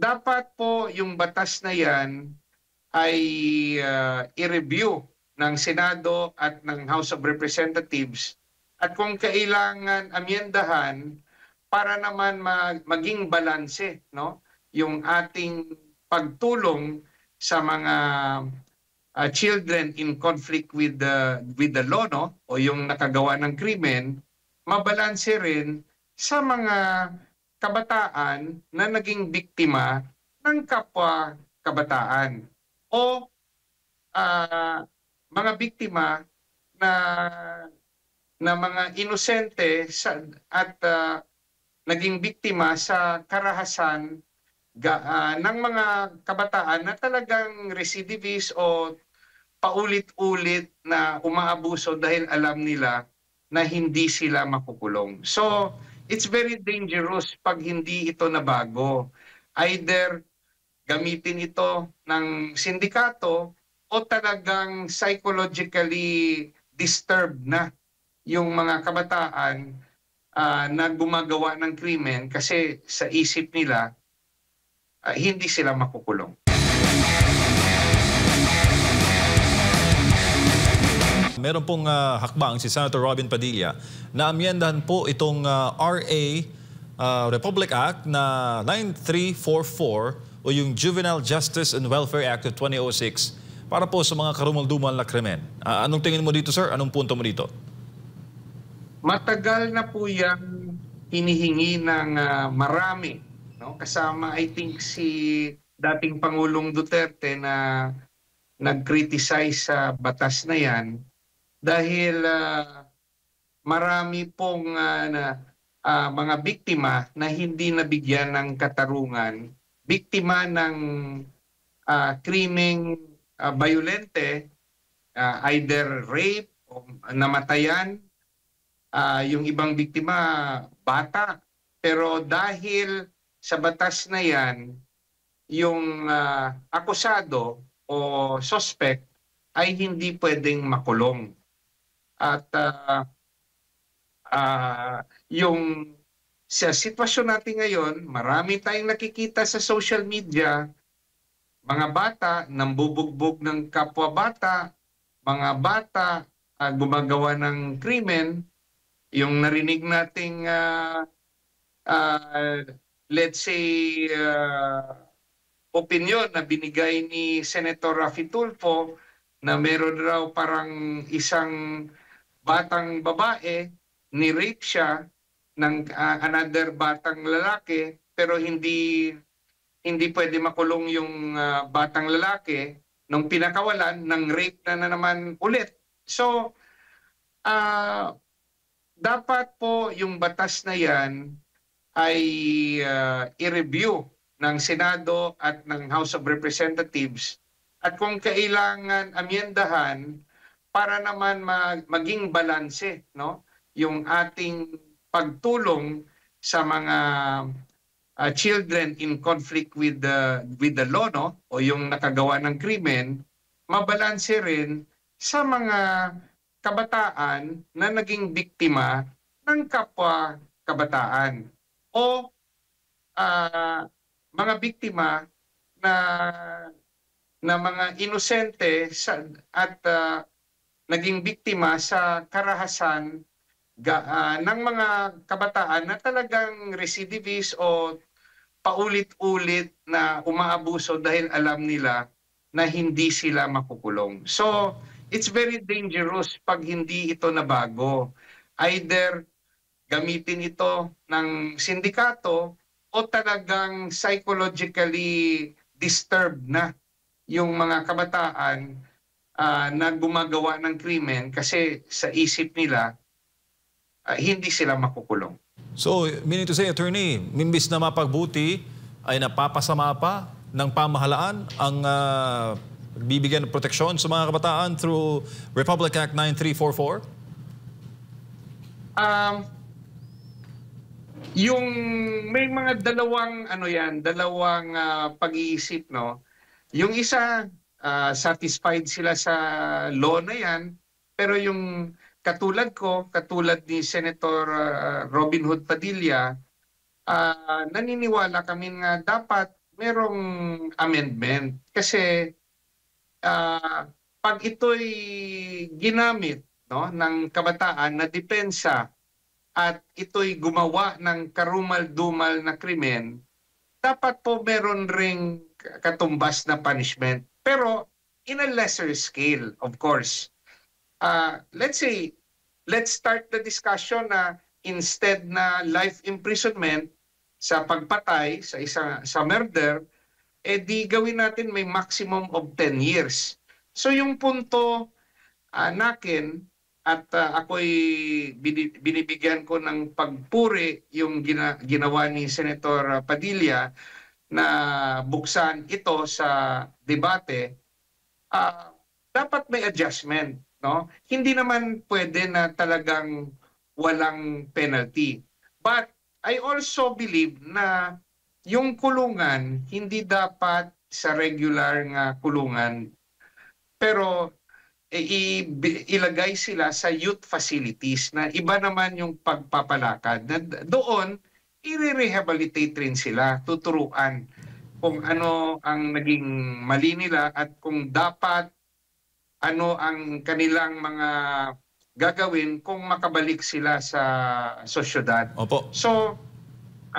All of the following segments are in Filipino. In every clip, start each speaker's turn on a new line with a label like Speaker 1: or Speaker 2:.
Speaker 1: dapat po yung batas na yan ay i-review ng Senado at ng House of Representatives at kung kailangan amyendahan para naman maging balanse, no, yung ating pagtulong sa mga children in conflict with the law, no, o yung nakagawa ng krimen, mabalanse rin sa mga kabataan na naging biktima ng kapwa kabataan o mga biktima na mga inosente at naging biktima sa karahasan ng mga kabataan na talagang recidivist o paulit-ulit na umaabuso dahil alam nila na hindi sila makukulong. So, it's very dangerous pag hindi ito nabago. Either gamitin ito ng sindikato o talagang psychologically disturbed na yung mga kabataan na gumagawa ng krimen kasi sa isip nila hindi sila makukulong.
Speaker 2: Meron pong hakbang si Senator Robin Padilla na amyendahan po itong RA Republic Act na 9344 o yung Juvenile Justice and Welfare Act of 2006 para po sa mga karumaldumal na krimen. Anong tingin mo dito, sir? Anong punto mo dito?
Speaker 1: Matagal na po yung hinihingi ng marami, no? Kasama I think si dating Pangulong Duterte na nag-criticize sa batas na yan dahil marami pong mga biktima na hindi nabigyan ng katarungan, biktima ng krimeng bayolente, either rape o namatayan. Yung ibang biktima, bata. Pero dahil sa batas na yan, yung akusado o suspect ay hindi pwedeng makulong. At yung sa sitwasyon natin ngayon, marami tayong nakikita sa social media, mga bata nambubugbog ng kapwa bata, mga bata gumagawa ng krimen. Yung narinig nating let's say opinion na binigay ni Senator Raffy Tulfo na meron raw parang isang batang babae, ni-rape siya ng another batang lalaki pero hindi pwede makulong yung batang lalaki nung pinakawalan ng rape na naman ulit. So dapat po yung batas na yan ay i-review ng Senado at ng House of Representatives at kung kailangan amyendahan para naman maging balanse, no, yung ating pagtulong sa mga children in conflict with the law, no, o yung nakagawa ng krimen, mabalanse rin sa mga kabataan na naging biktima ng kapwa kabataan o mga biktima na mga inosente at naging biktima sa karahasan ng mga kabataan na talagang recidivist o paulit-ulit na umaabuso dahil alam nila na hindi sila makukulong. So, it's very dangerous pag hindi ito nabago. Either gamitin ito ng sindikato o talagang psychologically disturbed na yung mga kabataan na gumagawa ng krimen kasi sa isip nila hindi sila makukulong.
Speaker 2: So, meaning to say, Attorney, mimbis na mapagbuti ay napapasama pa ng pamahalaan ang bibigyan ng proteksyon sa mga kabataan through Republic Act 9344?
Speaker 1: Yung may mga dalawang pag-iisip, no. Yung isa satisfied sila sa law na yan, pero yung katulad ni Senator Robin Hood Padilla, naniniwala kami nga dapat merong amendment kasi pag ito'y ginamit, no, ng kabataan na depensa at ito'y gumawa ng karumal-dumal na krimen, dapat po meron ring katumbas na punishment. Pero in a lesser scale, of course. Let's say, let's start the discussion na instead na life imprisonment sa pagpatay, sa murder, di gawin natin may maximum of 10 years. So yung punto nakin, at ako'y binibigyan ko ng pagpuri yung ginawa ni Senator Padilla na buksan ito sa debate, dapat may adjustment, no? Hindi naman pwede na talagang walang penalty. But I also believe na yung kulungan hindi dapat sa regular nga kulungan, pero ilagay sila sa youth facilities na iba naman yung pagpapalakad. Na doon, i-rehabilitate rin sila, tuturuan kung ano ang naging mali nila at kung dapat ano ang kanilang mga gagawin kung makabalik sila sa sosyedad.
Speaker 2: Opo.
Speaker 1: So,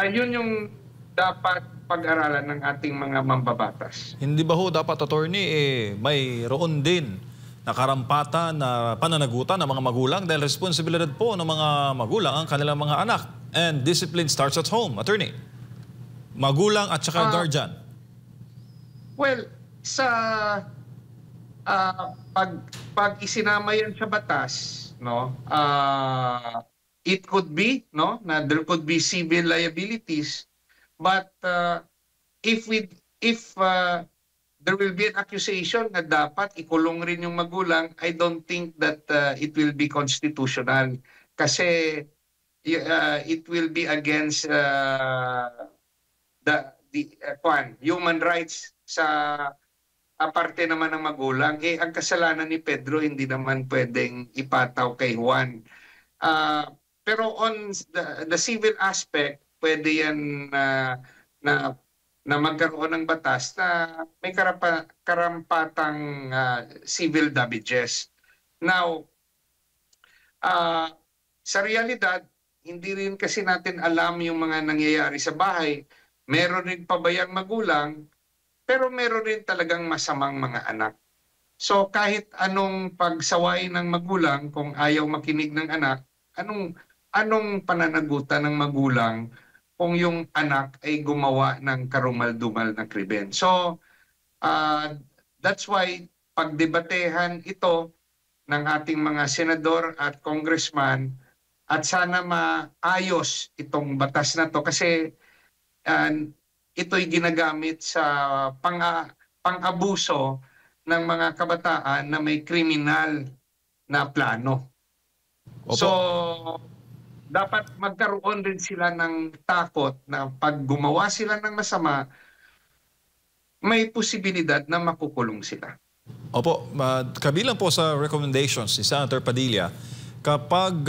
Speaker 1: ayun yung dapat pag-aralan ng ating mga mambabatas.
Speaker 2: Hindi ba ho dapat, attorney, mayroon din na karampatan na pananagutan ng mga magulang dahil responsibilidad po ng mga magulang ang kanilang mga anak. And discipline starts at home, attorney. Magulang at saka guardian.
Speaker 1: Well, sa pag isinama yan sa batas, no, it could be, no, na there could be civil liabilities, but if there will be an accusation na dapat ikulong rin yung magulang, I don't think that it will be constitutional kasi it will be against the human rights sa aparte naman ng magulang. Ang kasalanan ni Pedro hindi naman pwedeng ipataw kay Juan. Pero on the civil aspect, pwede yan na magkaroon ng batas na may karampatang civil damages. Now, sa realidad, hindi rin kasi natin alam yung mga nangyayari sa bahay. Meron rin pabayang magulang, pero meron rin talagang masamang mga anak. So kahit anong pagsaway ng magulang, kung ayaw makinig ng anak, anong pananagutan ng magulang kung yung anak ay gumawa ng karumal-dumal na krimen. So, that's why pagdebatehan ito ng ating mga senador at congressman at sana maayos itong batas na to kasi ito'y ginagamit sa pang-abuso ng mga kabataan na may kriminal na plano.
Speaker 2: Opo.
Speaker 1: So, dapat magkaroon din sila ng takot na pag gumawa sila ng masama, may posibilidad na makukulong sila.
Speaker 2: Opo, kabilang po sa recommendations ni Senator Padilla, kapag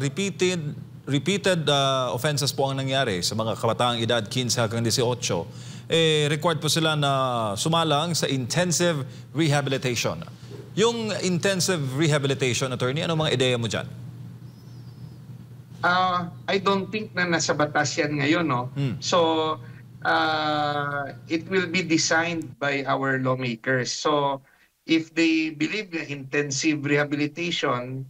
Speaker 2: repeated offenses po ang nangyari sa mga kabataang edad 15 hanggang 18, required po sila na sumalang sa intensive rehabilitation. Yung intensive rehabilitation, attorney, ano mga ideya mo dyan?
Speaker 1: I don't think na nasa batas yan ngayon, no? So, it will be designed by our lawmakers. So, if they believe na intensive rehabilitation,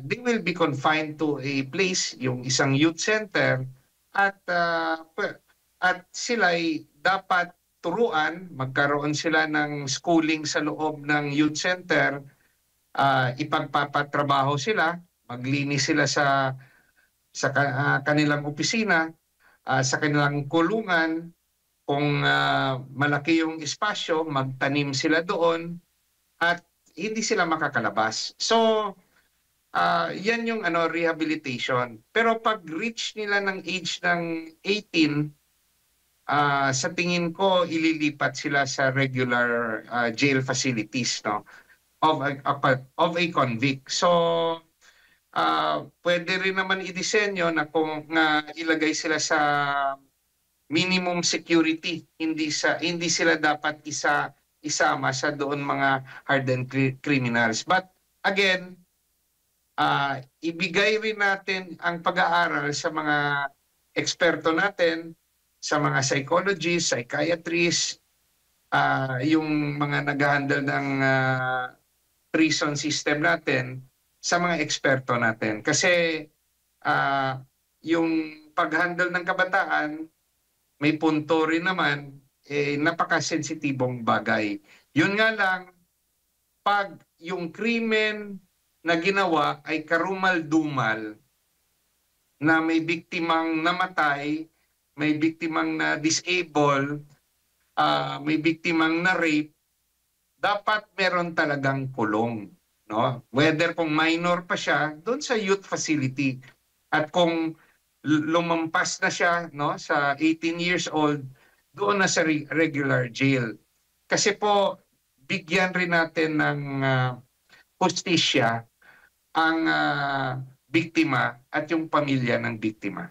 Speaker 1: they will be confined to a place, yung isang youth center, at sila'y dapat turuan, magkaroon sila ng schooling sa loob ng youth center, ipagpapatrabaho sila, maglinis sila sa kanilang opisina, sa kanilang kulungan. Kung malaki yung espasyo, magtanim sila doon at hindi sila makakalabas. So, yan yung rehabilitation. Pero pag reach nila ng age ng 18, sa tingin ko ililipat sila sa regular jail facilities, no, of a convict. So, pwede rin naman i-disenyo na kung ilagay sila sa minimum security. Hindi sila dapat isama sa doon mga hardened criminals. But again, ibigay rin natin ang pag-aaral sa mga eksperto natin, sa mga psychologists, psychiatrists, yung mga nag-handle ng prison system natin, sa mga eksperto natin. Kasi yung pag-handle ng kabataan, may punto rin naman, napakasensitibong bagay. Yun nga lang, pag yung krimen na ginawa ay karumal-dumal, na may biktimang namatay, may biktimang na disable, may biktimang na rape, dapat meron talagang kulong, no? Whether kung minor pa siya, doon sa youth facility. At kung lumampas na siya, no, sa 18 years old, doon na sa regular jail. Kasi po, bigyan rin natin ng hustisya ang biktima at yung pamilya ng biktima.